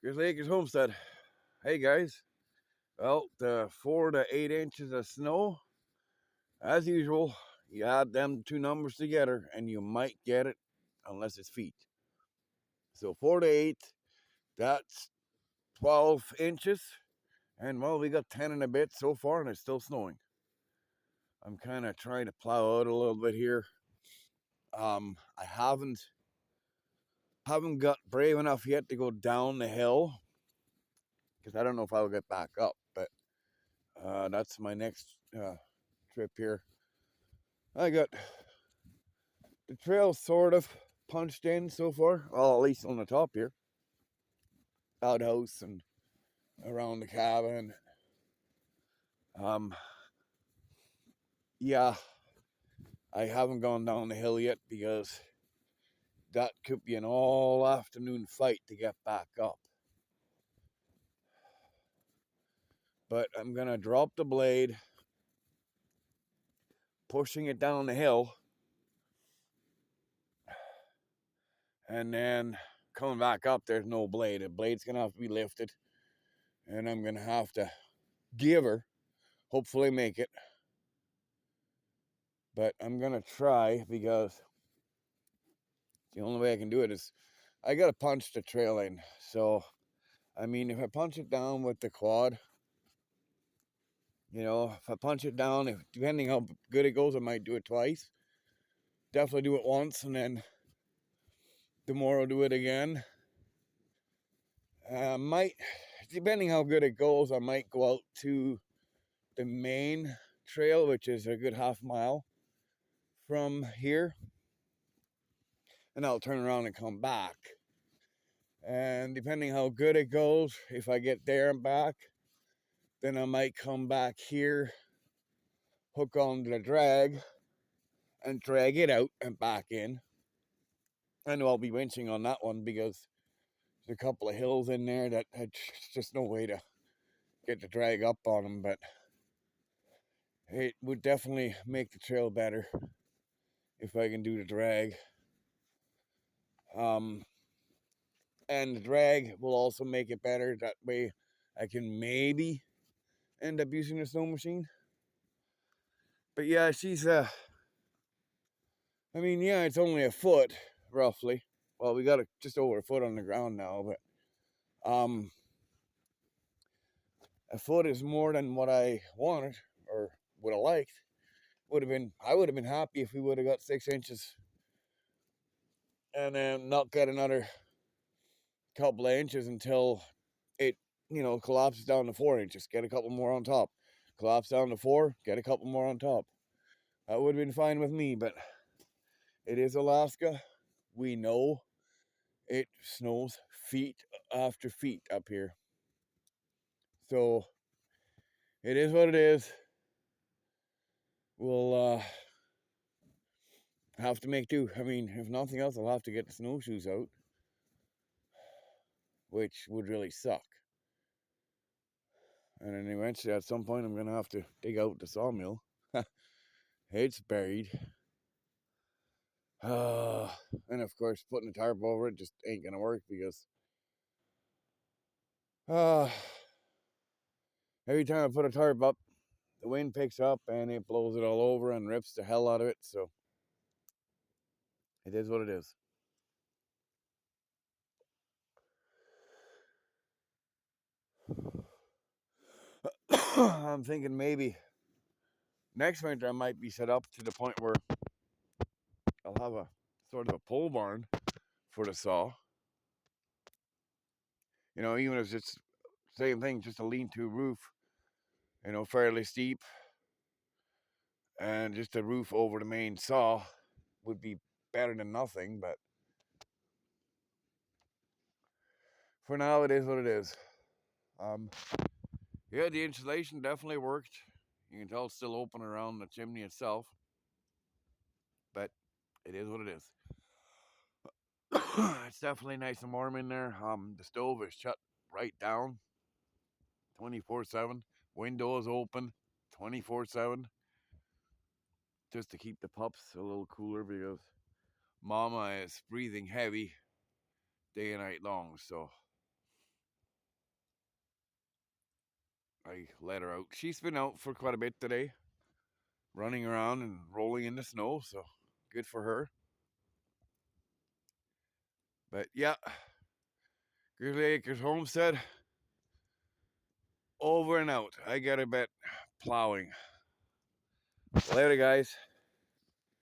Grizzly Acres Homestead. Hey guys. Well, the 4 to 8 inches of snow, as usual, you add them two numbers together and you might get it unless it's feet. So 4 to 8, that's 12 inches. And well, we got 10 and a bit so far and it's still snowing. I'm kind of trying to plow out a little bit here. I haven't got brave enough yet to go down the hill because I don't know if I'll get back up, but that's my next trip here. I got the trail sort of punched in so far. Well, at least on the top here. Outhouse and around the cabin. Um, yeah, I haven't gone down the hill yet because that could be an all afternoon fight to get back up. But I'm gonna drop the blade, pushing it down the hill, and then coming back up. There's no blade. The blade's gonna have to be lifted, and I'm gonna have to give her. Hopefully, make it. But I'm gonna try because the only way I can do it is I gotta punch the trail in. So, I mean, if I punch it down with the quad, if I punch it down, depending how good it goes, I might do it twice. Definitely do it once, and then tomorrow do it again. Might, depending how good it goes, I might go out to the main trail, which is a good half mile from here, and I'll turn around and come back. And depending how good it goes, if I get there and back, then I might come back here, hook on the drag, and drag it out and back in. I know I'll be winching on that one because there's a couple of hills in there that just no way to get the drag up on them, but it would definitely make the trail better if I can do the drag. And the drag will also make it better. That way I can maybe end up using the snow machine. But yeah, it's only a foot, roughly. Well, we got just over a foot on the ground now, but a foot is more than what I wanted or would have liked. I would have been happy if we would have got 6 inches and then not get another couple of inches until it, collapses down to 4 inches. Get a couple more on top. Collapse down to 4, get a couple more on top. That would have been fine with me, but it is Alaska. We know it snows feet after feet up here. So it is what it is. We'll have to make do. I mean, if nothing else, I'll have to get the snowshoes out, which would really suck. And then eventually, at some point, I'm going to have to dig out the sawmill. It's buried. And of course, putting a tarp over it just ain't going to work because every time I put a tarp up, the wind picks up and it blows it all over and rips the hell out of it. So it is what it is. I'm thinking maybe next winter I might be set up to the point where I'll have a sort of a pole barn for the saw. Even if it's same thing, just a lean-to roof, fairly steep, and just a roof over the main saw would be better than nothing. But for now, it is what it is. Yeah, the insulation definitely worked. You can tell it's still open around the chimney itself, but it is what it is. It's definitely nice and warm in there. The stove is shut right down 24/7. Window is open 24/7 just to keep the pups a little cooler because Mama is breathing heavy day and night long. So I let her out. She's been out for quite a bit today, running around and rolling in the snow, so good for her. But yeah, Grizzly Acres Homestead, over and out. I got a bit plowing. Later, guys.